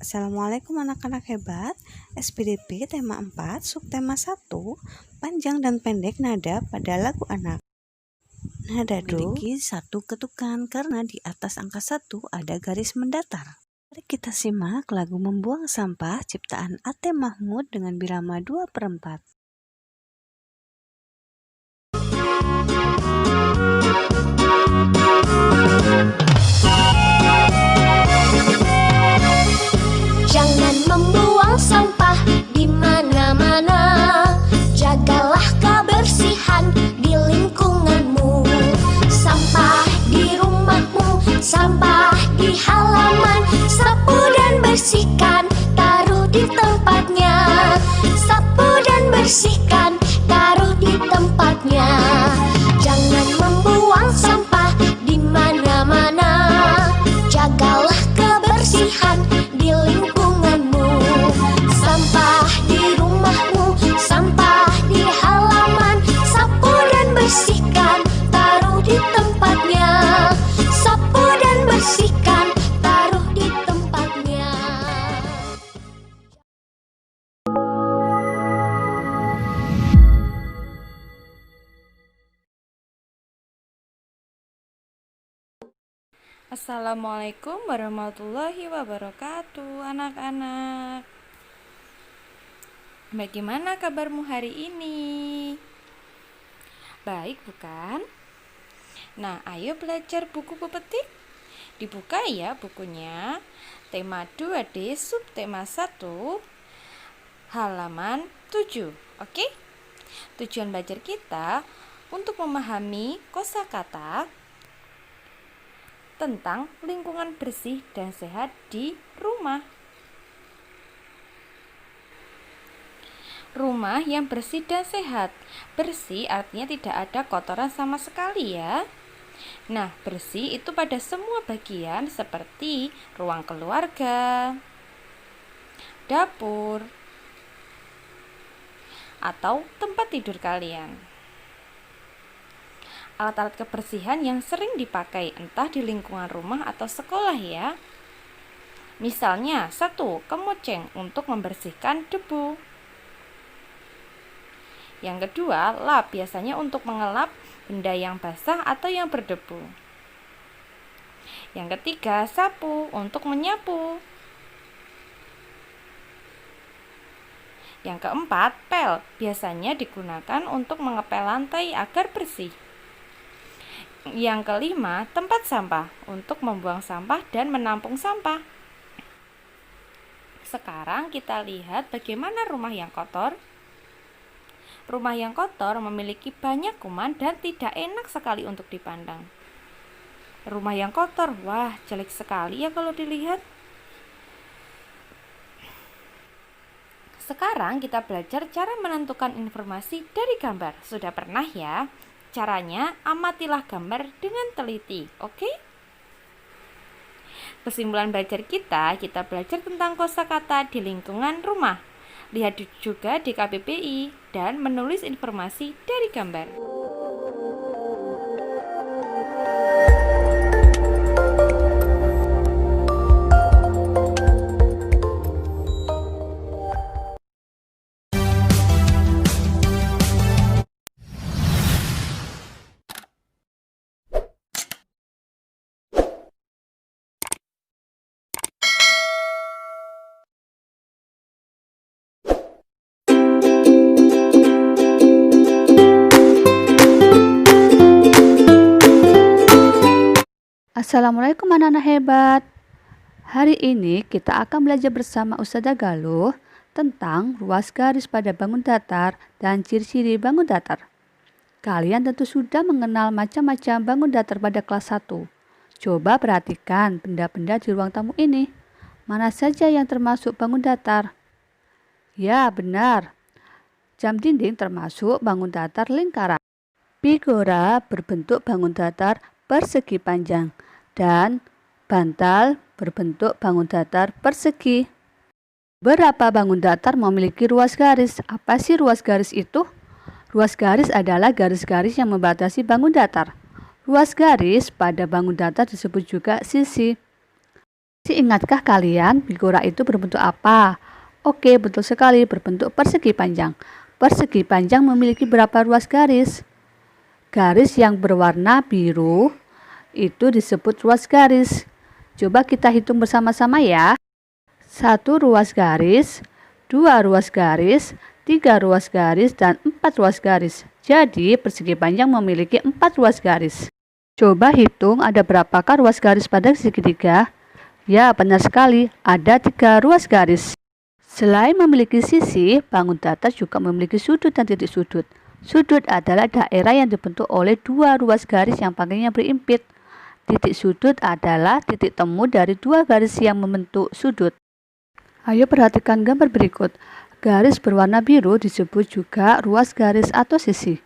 Assalamualaikum anak-anak hebat. SPDP tema 4, subtema 1, panjang dan pendek nada pada lagu anak. Nada do memiliki satu ketukan karena di atas angka 1 ada garis mendatar. Mari kita simak lagu Membuang Sampah ciptaan Ate Mahmud dengan birama 2/4. Jangan membuang sampah di mana-mana. Jagalah kebersihan di lingkunganmu. Sampah di rumahmu, sampah di halaman. Sapu dan bersihkan, taruh di tempatnya. Sapu dan bersihkan, taruh di tempatnya. Jangan membuang sampah di mana-mana. Jagalah kebersihan di lingkunganmu. Sampah di rumahmu, sampah di halaman. Sapu dan bersihkan, taruh di tempatnya. Sapu dan bersihkan, taruh di tempatnya. Assalamualaikum warahmatullahi wabarakatuh, anak-anak. Bagaimana kabarmu hari ini? Baik, bukan? Nah, ayo belajar buku pepetik. Dibuka ya bukunya. Tema 2D, subtema 1, halaman 7. Oke? Tujuan belajar kita untuk memahami kosakata tentang lingkungan bersih dan sehat di rumah. Rumah yang bersih dan sehat. Bersih artinya tidak ada kotoran sama sekali ya. Nah, bersih itu pada semua bagian seperti ruang keluarga, dapur, atau tempat tidur kalian. Alat-alat kebersihan yang sering dipakai entah di lingkungan rumah atau sekolah ya. Misalnya 1. Kemoceng untuk membersihkan debu. Yang kedua, lap biasanya untuk mengelap benda yang basah atau yang berdebu. Yang ketiga, sapu untuk menyapu. Yang keempat, pel biasanya digunakan untuk mengepel lantai agar bersih. Yang kelima, tempat sampah untuk membuang sampah dan menampung sampah. Sekarang kita lihat bagaimana rumah yang kotor. Rumah yang kotor memiliki banyak kuman dan tidak enak sekali untuk dipandang. Rumah yang kotor, wah jelek sekali ya kalau dilihat. Sekarang kita belajar cara menentukan informasi dari gambar. Sudah pernah ya? Caranya, amatilah gambar dengan teliti, oke? Kesimpulan belajar kita belajar tentang kosakata di lingkungan rumah. Lihat juga di KBBI dan menulis informasi dari gambar. Assalamualaikum anak-anak hebat. Hari ini kita akan belajar bersama Ustazah Galuh tentang ruas garis pada bangun datar dan ciri-ciri bangun datar. Kalian tentu sudah mengenal macam-macam bangun datar pada kelas 1. Coba perhatikan benda-benda di ruang tamu ini. Mana saja yang termasuk bangun datar? Ya, benar. Jam dinding termasuk bangun datar lingkaran. Figura berbentuk bangun datar persegi panjang dan bantal berbentuk bangun datar persegi. Berapa bangun datar memiliki ruas garis? Apa sih ruas garis itu? Ruas garis adalah garis-garis yang membatasi bangun datar. Ruas garis pada bangun datar disebut juga sisi. Masih ingatkah kalian figura itu berbentuk apa? Oke, betul sekali, berbentuk persegi panjang. Persegi panjang memiliki berapa ruas garis? Garis yang berwarna biru itu disebut ruas garis. Coba kita hitung bersama-sama ya. 1 ruas garis, 2 ruas garis, 3 ruas garis, dan 4 ruas garis. Jadi persegi panjang memiliki 4 ruas garis. Coba hitung ada berapakah ruas garis pada segitiga? Ya, benar sekali, ada 3 ruas garis. Selain memiliki sisi, bangun datar juga memiliki sudut dan titik sudut. Sudut adalah daerah yang dibentuk oleh 2 ruas garis yang panggilnya berimpit. Titik sudut adalah titik temu dari 2 garis yang membentuk sudut. Ayo perhatikan gambar berikut. Garis berwarna biru disebut juga ruas garis atau sisi.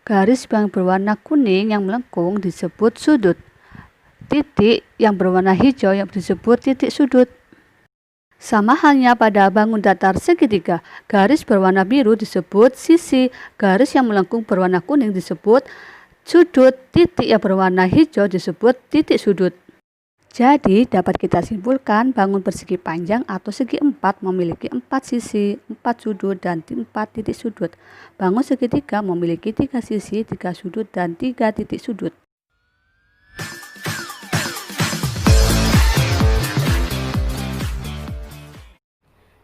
Garis yang berwarna kuning yang melengkung disebut sudut. Titik yang berwarna hijau yang disebut titik sudut. Sama halnya pada bangun datar segitiga, garis berwarna biru disebut sisi, garis yang melengkung berwarna kuning disebut sudut, titik yang berwarna hijau disebut titik sudut. Jadi dapat kita simpulkan bangun persegi panjang atau segi empat memiliki 4 sisi, 4 sudut, dan 4 titik sudut. Bangun segitiga memiliki 3 sisi, 3 sudut, dan 3 titik sudut.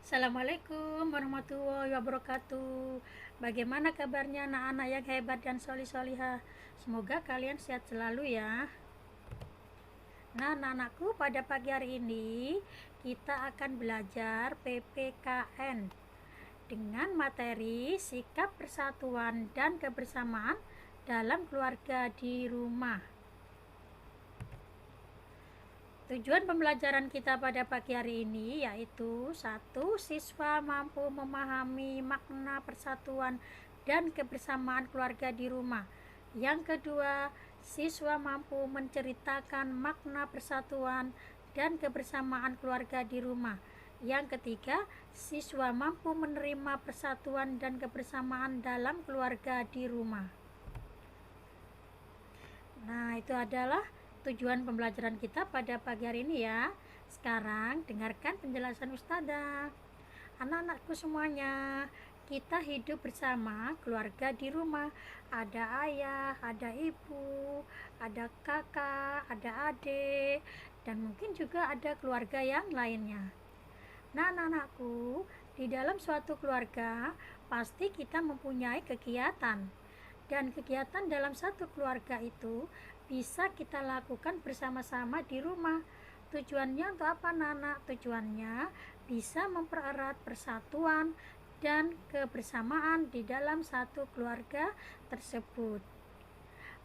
Assalamualaikum warahmatullahi wabarakatuh. Bagaimana kabarnya anak-anak yang hebat dan solih-solihah? Semoga kalian sehat selalu ya. Nah, anak-anakku, pada pagi hari ini kita akan belajar PPKN dengan materi sikap persatuan dan kebersamaan dalam keluarga di rumah. Tujuan pembelajaran kita pada pagi hari ini yaitu 1. Siswa mampu memahami makna persatuan dan kebersamaan keluarga di rumah. Yang kedua, siswa mampu menceritakan makna persatuan dan kebersamaan keluarga di rumah. Yang ketiga, siswa mampu menerima persatuan dan kebersamaan dalam keluarga di rumah. Nah, itu adalah tujuan pembelajaran kita pada pagi hari ini ya. Sekarang dengarkan penjelasan Ustazah. Anak-anakku semuanya, kita hidup bersama keluarga di rumah. Ada ayah, ada ibu, ada kakak, ada adik, dan mungkin juga ada keluarga yang lainnya. Nah, anak-anakku, di dalam suatu keluarga pasti kita mempunyai kegiatan. Dan kegiatan dalam satu keluarga itu bisa kita lakukan bersama-sama di rumah. Tujuannya untuk apa, anak-anak? Tujuannya bisa mempererat persatuan dan kebersamaan di dalam satu keluarga tersebut.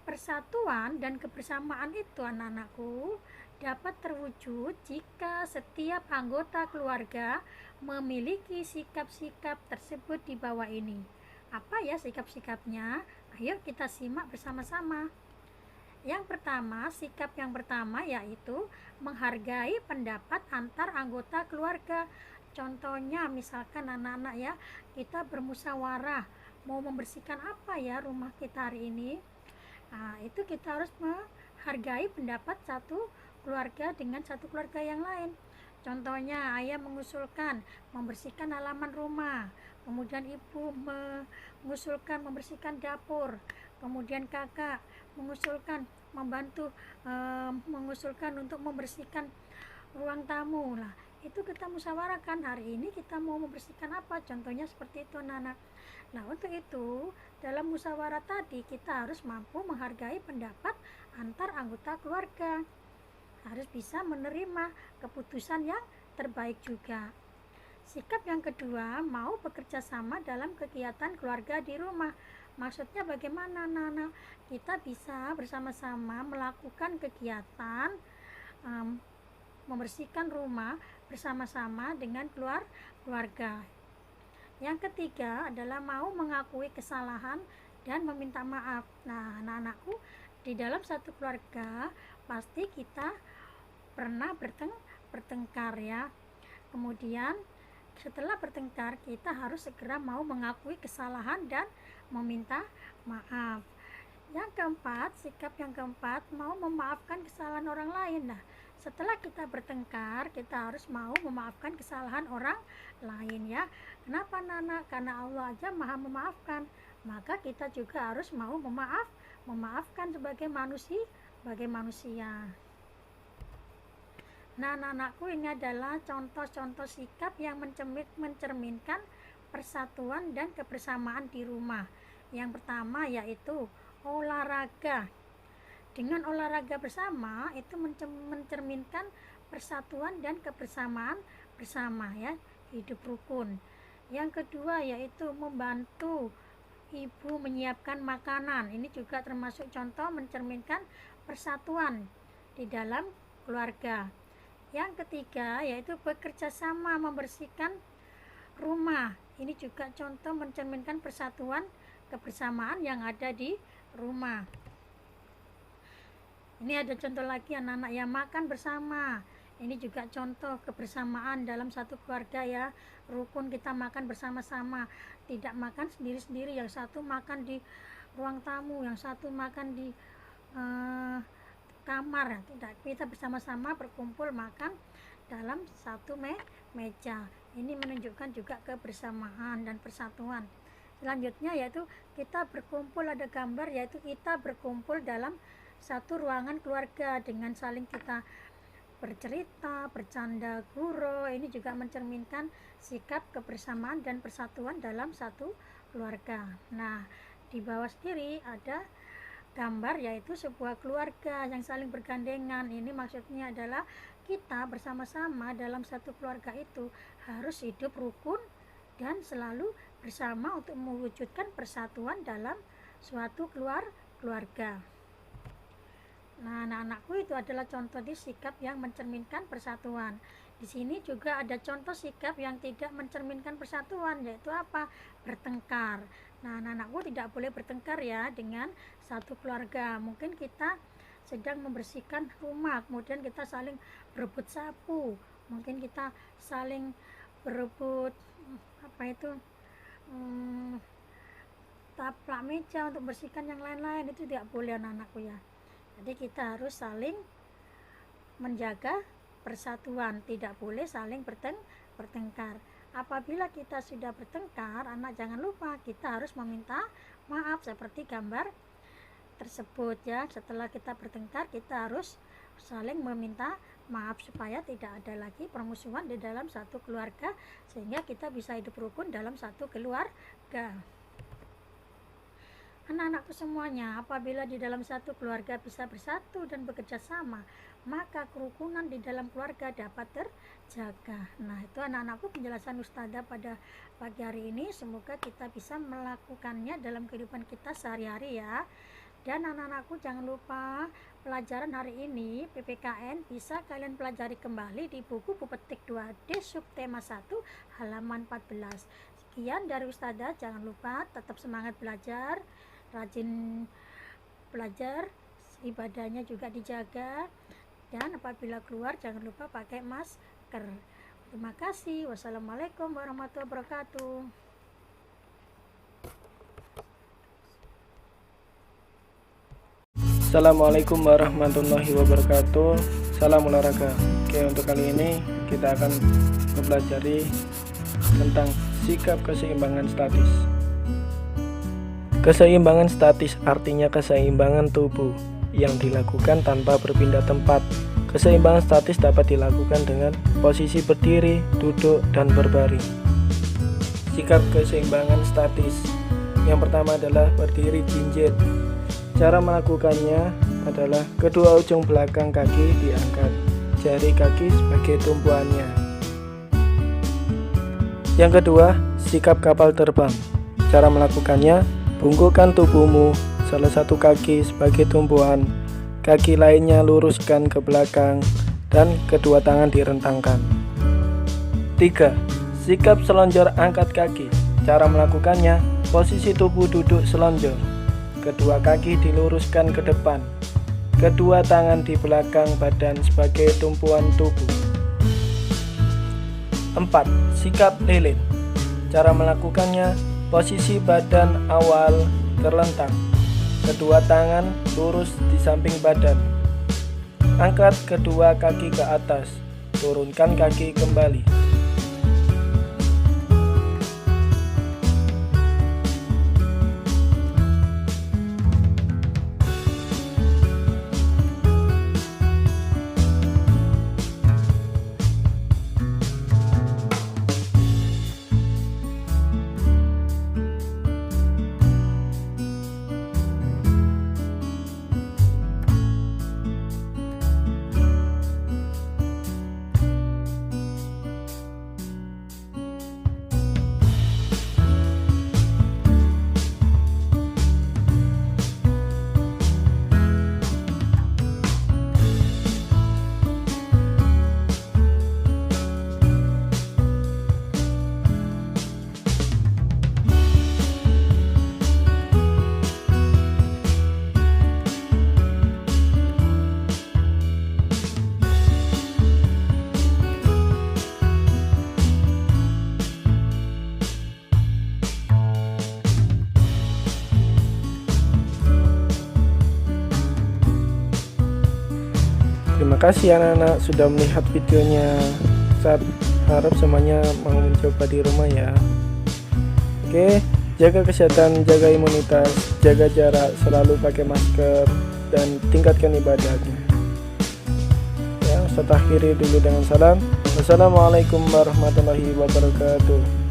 Persatuan dan kebersamaan itu, anak-anakku, dapat terwujud jika setiap anggota keluarga memiliki sikap-sikap tersebut di bawah ini. Apa ya sikap-sikapnya? Ayo kita simak bersama-sama. Yang pertama, sikap yang pertama yaitu menghargai pendapat antar anggota keluarga. Contohnya misalkan anak-anak ya, kita bermusyawarah mau membersihkan apa ya rumah kita hari ini. Nah, itu kita harus menghargai pendapat satu keluarga dengan satu keluarga yang lain. Contohnya ayah mengusulkan membersihkan halaman rumah, kemudian ibu mengusulkan membersihkan dapur, kemudian kakak mengusulkan mengusulkan untuk membersihkan ruang tamu. Lah, itu kita musyawarahkan hari ini kita mau membersihkan apa, contohnya seperti itu anak-anak. Nah, untuk itu dalam musyawarah tadi kita harus mampu menghargai pendapat antar anggota keluarga, harus bisa menerima keputusan yang terbaik juga. Sikap yang kedua, mau bekerja sama dalam kegiatan keluarga di rumah. Maksudnya bagaimana, anak-anak? Kita bisa bersama-sama melakukan kegiatan membersihkan rumah bersama-sama dengan keluarga. Yang ketiga adalah mau mengakui kesalahan dan meminta maaf. Nah, anak-anakku, di dalam satu keluarga pasti kita pernah bertengkar ya. Kemudian setelah bertengkar kita harus segera mau mengakui kesalahan dan meminta maaf. Yang keempat, sikap yang keempat, mau memaafkan kesalahan orang lain. Nah, Setelah kita bertengkar, kita harus mau memaafkan kesalahan orang lain ya. Kenapa Nana? Karena Allah aja maha memaafkan. Maka kita juga harus mau memaafkan sebagai manusia. Nah, anakku, ini adalah contoh-contoh sikap yang mencerminkan persatuan dan kebersamaan di rumah. Yang pertama yaitu olahraga. Dengan olahraga bersama itu mencerminkan persatuan dan kebersamaan bersama ya, hidup rukun. Yang kedua yaitu membantu ibu menyiapkan makanan. Ini juga termasuk contoh mencerminkan persatuan di dalam keluarga. Yang ketiga yaitu bekerja sama membersihkan rumah. Ini juga contoh mencerminkan persatuan kebersamaan yang ada di rumah. Ini ada contoh lagi anak-anak yang makan bersama. Ini juga contoh kebersamaan dalam satu keluarga ya. Rukun, kita makan bersama-sama, tidak makan sendiri-sendiri. Yang satu makan di ruang tamu, yang satu makan di kamar. Tidak, kita bersama-sama berkumpul makan dalam satu meja. Ini menunjukkan juga kebersamaan dan persatuan. Selanjutnya yaitu kita berkumpul, ada gambar yaitu kita berkumpul dalam satu ruangan keluarga dengan saling kita bercerita, bercanda, gurau. Ini juga mencerminkan sikap kebersamaan dan persatuan dalam satu keluarga. Nah, di bawah sendiri ada gambar yaitu sebuah keluarga yang saling bergandengan. Ini maksudnya adalah kita bersama-sama dalam satu keluarga itu harus hidup rukun dan selalu bersama untuk mewujudkan persatuan dalam suatu keluarga. Nah, anak-anakku, itu adalah contoh di sikap yang mencerminkan persatuan. Di sini juga ada contoh sikap yang tidak mencerminkan persatuan, yaitu apa? Bertengkar. Nah, anak-anakku tidak boleh bertengkar ya dengan satu keluarga. Mungkin kita sedang membersihkan rumah, kemudian kita saling berebut sapu, mungkin kita saling berebut taplak meja untuk bersihkan yang lain-lain. Itu tidak boleh anak-anakku ya. Jadi kita harus saling menjaga persatuan, tidak boleh saling bertengkar. Apabila kita sudah bertengkar, anak jangan lupa kita harus meminta maaf seperti gambar tersebut ya. Setelah kita bertengkar, kita harus saling meminta maaf supaya tidak ada lagi permusuhan di dalam satu keluarga, sehingga kita bisa hidup rukun dalam satu keluarga. Anak-anakku semuanya, apabila di dalam satu keluarga bisa bersatu dan bekerja sama, maka kerukunan di dalam keluarga dapat terjaga. Nah, itu anak-anakku penjelasan Ustazah pada pagi hari ini. Semoga kita bisa melakukannya dalam kehidupan kita sehari-hari ya. Dan anak-anakku jangan lupa pelajaran hari ini PPKN bisa kalian pelajari kembali di buku Pepetik 2D subtema 1 halaman 14. Sekian dari Ustazah, jangan lupa tetap semangat belajar, rajin belajar, ibadahnya juga dijaga, dan apabila keluar jangan lupa pakai masker. Terima kasih. Wassalamualaikum warahmatullahi wabarakatuh. Assalamualaikum warahmatullahi wabarakatuh. Salam olahraga. Oke, untuk kali ini kita akan mempelajari tentang sikap keseimbangan statis. Keseimbangan statis artinya keseimbangan tubuh yang dilakukan tanpa berpindah tempat. Keseimbangan statis dapat dilakukan dengan posisi berdiri, duduk, dan berbaring. Sikap keseimbangan statis. Yang pertama adalah berdiri jinjit. Cara melakukannya adalah kedua ujung belakang kaki diangkat, jari kaki sebagai tumpuannya. Yang kedua, sikap kapal terbang. Cara melakukannya, bungkukkan tubuhmu, salah satu kaki sebagai tumpuan, kaki lainnya luruskan ke belakang, dan kedua tangan direntangkan. 3. Sikap selonjor angkat kaki. Cara melakukannya, posisi tubuh duduk selonjor, kedua kaki diluruskan ke depan, kedua tangan di belakang badan sebagai tumpuan tubuh. 4. Sikap lilin. Cara melakukannya, posisi badan awal terlentang, kedua tangan lurus di samping badan, Angkat kedua kaki ke atas, turunkan kaki kembali. Terima kasih anak-anak sudah melihat videonya. Saya harap semuanya mau mencoba di rumah ya. Oke, jaga kesehatan, jaga imunitas, jaga jarak, selalu pakai masker, dan tingkatkan ibadahnya. Ya, saya akhiri dulu dengan salam. Wassalamualaikum warahmatullahi wabarakatuh.